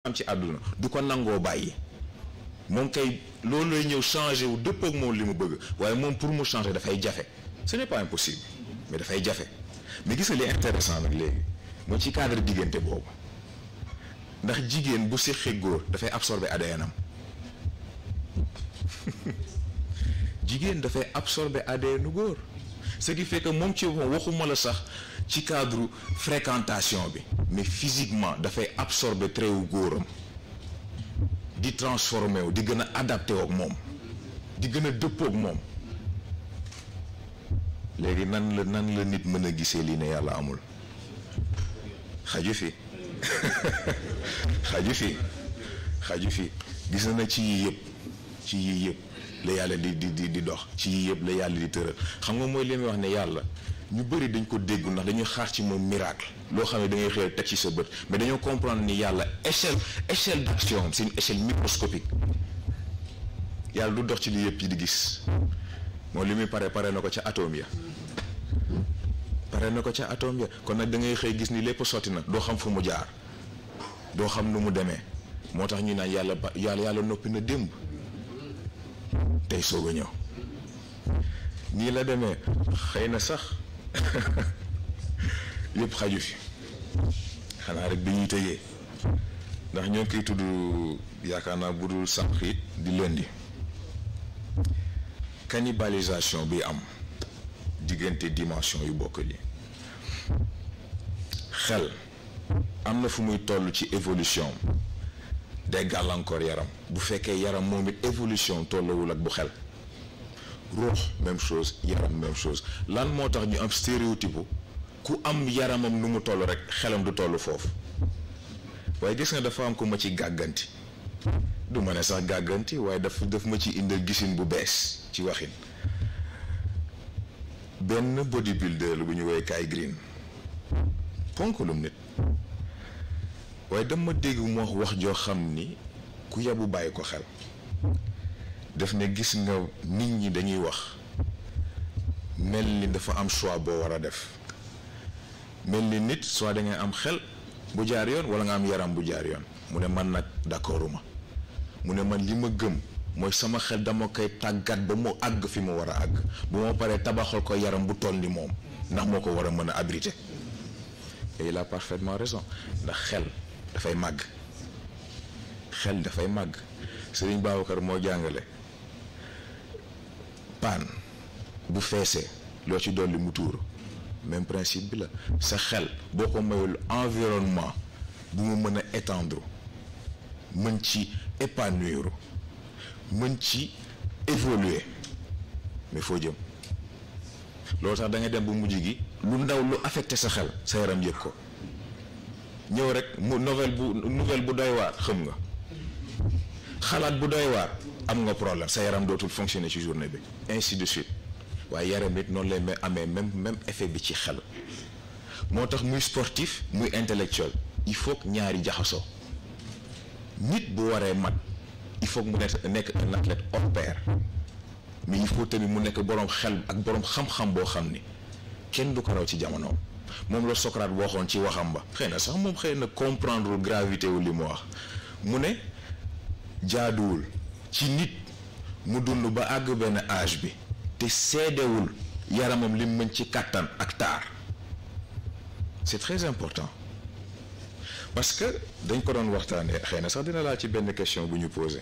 am ci àdduna du ko nangoo bàyyi moom kay loolu lay ñëw changer wu dëpp ak moom li mu bëgg waaye moom pour mu changer dafay jafe ce n'est pas impossible mais dafay jafe mais gis nga li intéressant nag léegi mooy ci cadre diggante boobu ndax jigéen bu séqee góor dafay absorber ADN am jigéen dafay absorber ADN góor ce qui fait que moom ci waxuma la sax ci cadre fréquentation bi mais physiquement dafay absorber trait wu góoram di transformé wu di gën a adapté ak moom di gën a dëppoo ak moom léegi nan la nit mën a gisee lii ne yàlla amul xaju fi xaju fi gis na ci yii yëpp la yàlla di dox ci yii yëpp la yàlla di tëral xam nga mooy li muy wax ne yàlla ñu bëri dañ ko déggu ndax dañuy xaar ci moom miracle loo xam ne da ngay xëy teg ci sa bët mais dañoo comprendre ni yàlla échelle d'action c'est une échelle microscopique yàlla du dox ci li yëpp yi di gis moom li muy pare na ko ca atome ya kon nag da ngay xëy gis ni lépp sotti na doo xam fu mu jaar doo xam nu mu demee moo tax ñu naan yàlla noppi na démb tey soog a ñëw nii la demee xëy na sax yëpp xaju fi xanaa rek bi ñuy tëjee ndax ñoo ngi koy tudd yaakaar naa bu dul sànq it di lundi cannibalisation bi am diggante dimension yu bokk yi xel am na fu muy toll ci évolution day gàllankoor yaram bu fekkee yaram moom it évolution tollawul ak bu xel ruux même chose yaram même chose lan moo tax ñu am stéréotype ku am yaramam nu mu toll rek xelam du toll foofu waaye gis nga dafa am ko ma ci gàgganti du ma ne sax gàgganti waaye daf ma ci indal gisin bu bees ci waxin benn bodybuilder bu ñu woowee Kai Green ponkalum nit waaye dama dégg mu wax joo xam ni ku yabu bàyyi ko xel def ne gis nga nit ñi dañuy wax mel ni dafa am choix boo war a def mel ni nit soit da ngay am xel bu jaar yoon wala nga am yaram bu jaar yoon mu ne man nag d'accorduma mu ne man li ma gëm mooy sama xel dama koy tàggat ba mu àgg fi mu war a àgg bu ma paree tabaxal ko yaram bu toll ni moom ndax moo ko war a mën a abriter et il a parfaitement raison ndax xel dafay màgg Serigne Babacar moo jàngale paan bu feesee loo ci dolli mu tuuru même principe bi la sa xel boo ko mayul environnement bu mu mën a étendre mën ci épanouir mën ci évoluer mais foo jëm loolu tax da nga dem bu mujj gi lu ndaw lu affecté sa xel sa yaram yëg ko ñëw rek mu nouvelle bu doy waar xam nga xalaat bu doy waar am nga problème sa yaram dootul fonctionner ci journée bi ainsi de suite waaye yaram it noonu lay amee même effet bi ci xel moo tax muy sportif muy intellectuel il faut que ñaari jaxasoo nit bu waree mat il faut que mu nekk un athlète hors pair mais il faut tamit mu nekk boroom xel ak boroom xam-xam boo xam ni kenn du ko raw ci jamonoom moom la Socrate waxoon ci waxam ba xëy na sax moom xëy na comprendre gravité wu li mu wax mu ne jaaduwul ci nit mu dund ba àgg benn âge bi te seedewul yaramam li mën ci kàttan ak taar c'est très important parce que dañ ko doon waxtaanee xëy na sax dina laal ci benn question bu ñu posé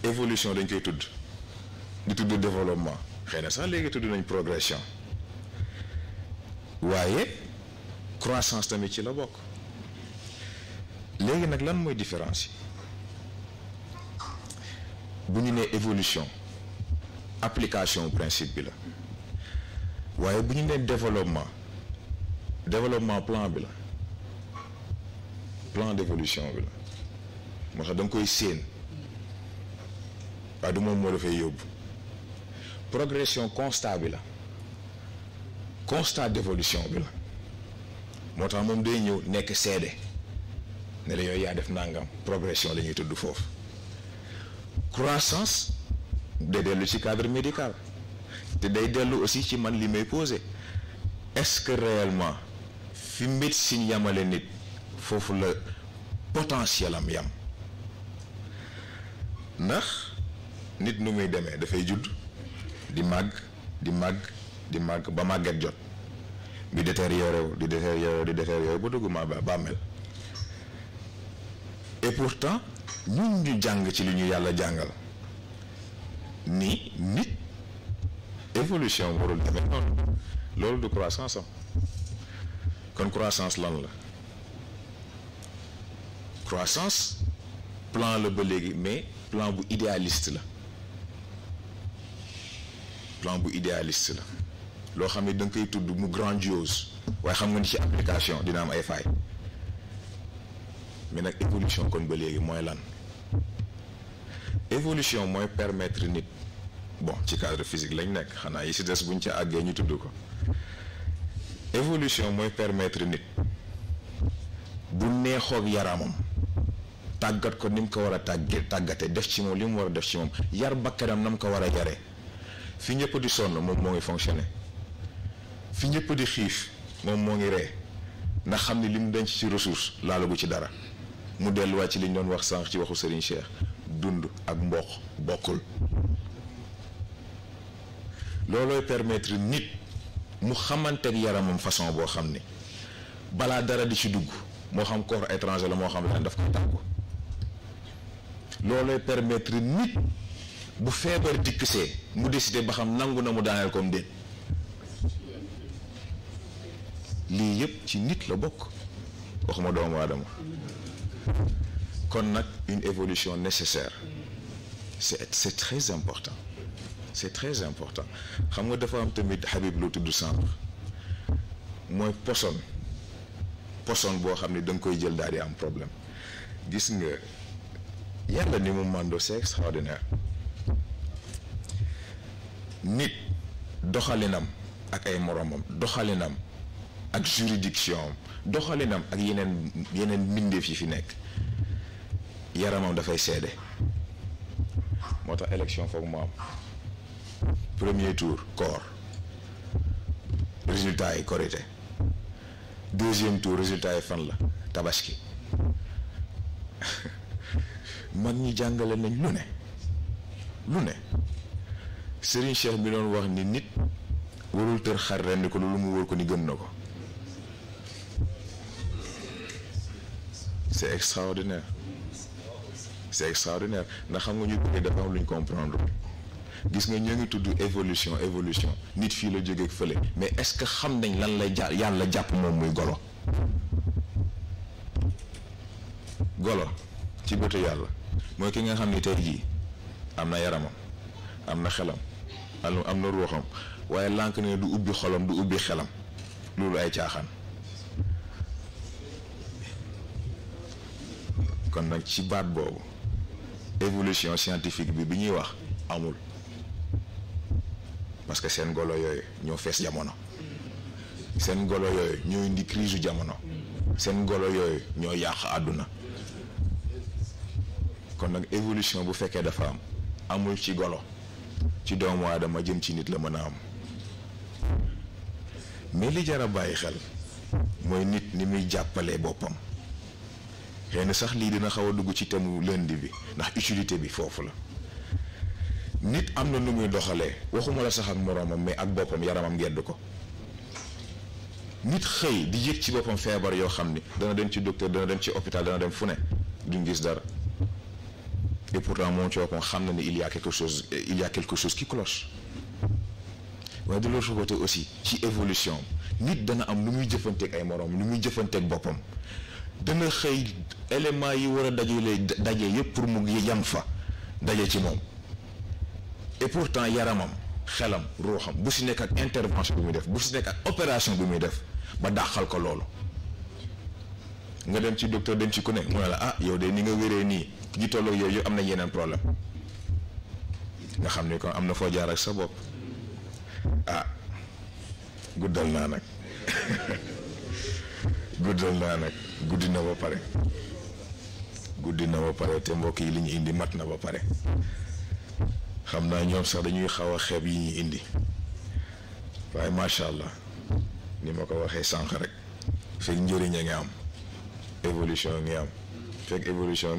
évolution dañ koy tudd di tudd développement xëy na sax léegi tudd nañ progression waaye croissance tamit ci la bokk léegi nag lan mooy différence yi bu ñu nee évolution application principe bi la waaye bu ñu nee développement plan bi la plan d'évolution bi la moo tax da nga koy séen waaye du moom moo dafay yóbbu progression constat bi la constat d'évolution bi la moo tax moom day ñëw nekk seede ne la yooyu yaa def nangam progression la ñuy tudd foofu croissance day dellu ci cadre médical te day dellu aussi ci man li may poser est-ce que réellement fi médecine yamale nit foofu la potentiel am yam ndax nit nu muy demee dafay judd di màgg di màgg di màgg ba màgget jot bi détérioré wu di détérioré di détérioré ba dugg bàmmeel et pourtant ñun ñu jàng ci li ñu yàlla jàngal ni nit évolution warul demee noonu loolu du croissance am kon croissance lan la croissance plan la ba léegi mais plan bu idéaliste la plan bu idéaliste la loo xam ne da nga koy tudd mu grandiose waaye xam nga ni ci application dina am ay failles mais nag évolution kon ba léegi mooy lan évolution mooy permettre nit bon ci cadre physique lañ nekk xanaa yi si des buñ ca àggee ñu tudd ko évolution mooy permettre nit bu neexoog yaramam tàggat ko ni mu ko war a tàggate def ci moom li mu war a def ci moom yar bakkanam na mu ko war a yaree fi ñëpp di sonn moom moo ngi fonctionné fi ñëpp di xiif moom moo ngi ree ndax xam ni li mu denc ci ressource laalagu ci dara mu delluwaat ci li ñu doon wax sànq ci waxu Serigne Cheikh dund ak mboq bokkul loolooy permettre nit mu xamanteeg yaramam façon boo xam ni balaa dara di ci dugg moo xam corps étranger la moo xam lan daf koy tàggu loolooy permettre nit bu feebar dikkisee mu décider ba xam nangu na mu daaneel comme déet lii yëpp ci nit la bokk waxuma doomu aadama kon nag une évolution nécessaire c'est très important c'est très important xam nga dafa am tamit Habib lu tudd sànq mooy poson boo xam ne da nga koy jël daal di am problème gis nga yàlla ni mu màndoo c'est extraordinaire nit doxalinam ak ay moromam doxalinam ak juridiction am doxalinam ak yeneen mbindeef yi fi nekk yaramam dafay seede moo tax élection foog mu am premier tour corps résultat yi korité deuxième tour résultat yi fan la tabaski mag ñi jàngale nañ lu ne Serigne Cheikh bi doon wax ni nit warul tër xar rendi ko lu mu wóor ko ni gëm na ko c'est extraordinaire ndax xam nga ñu bëgg dafa am lu ñu comprendre gis nga ñoo ngi tudd évolution nit fii la jógeeg fële mais est-ce que xam nañ lan lay yàlla jàpp moom muy golo ci bëtu yàlla mooy ki nga xam ni tey jii am na yaramam am na xelam am na ruuxam waaye lànk ne du ubbi xolam du ubbi xelam loolu ay caaxaan kon nag ci baat boobu évolution scientifique bi ñuy wax amul parce que seen golo yooyu ñoo fees jamono seen golo yooyu ñoo indi crise jamono seen golo yooyu ñoo yàq àdduna kon nag évolution bu fekkee dafa amul ci golo ci doomu aadama jëm ci nit la mën a am mais li jar a bàyyi xel mooy nit ni muy jàppalee boppam xëy na sax lii dina xaw a dugg ci thème lundi bi ndax utilité bi foofu la nit am na nu muy doxalee waxuma la sax ak moroomam mais ak boppam yaramam gedd ko nit xëy di yëg ci boppam feebar yoo xam ni dana dem ci docteur dana dem ci hôpital dana dem fu ne duñ gis dara et pourtant moom ci boppam xam na ni il y a quelque chose qui cloche waaye de l'autre côté aussi ci évolution nit dana am lu muy jëfanteeg ay moroom lu muy jëfanteeg boppam dana xëy éléments yi war a daje yëpp pour mu yam fa daje ci moom et pourtant yaramam xelam ruuxam bu si nekk ak intervention bi muy def bu si nekk ak opération bi muy def ba dàqal ko loolu nga dem ci docteur dem ci ku ne mu ne la ah yow de ni nga wéree nii ñi tolloog yooyu am na yeneen problème nga xam ni kon am na foo jaar ak sa bopp ah guddal naa nag guddi na ba pare te mbokk yi li ñu indi mat na ba pare xam naa ñoom sax dañuy xaw a xeeb yi ñuy indi waaye macha allah ni ma ko waxee sànq rek fekk njëriñ a ngi am évolution ngi am fekk évolution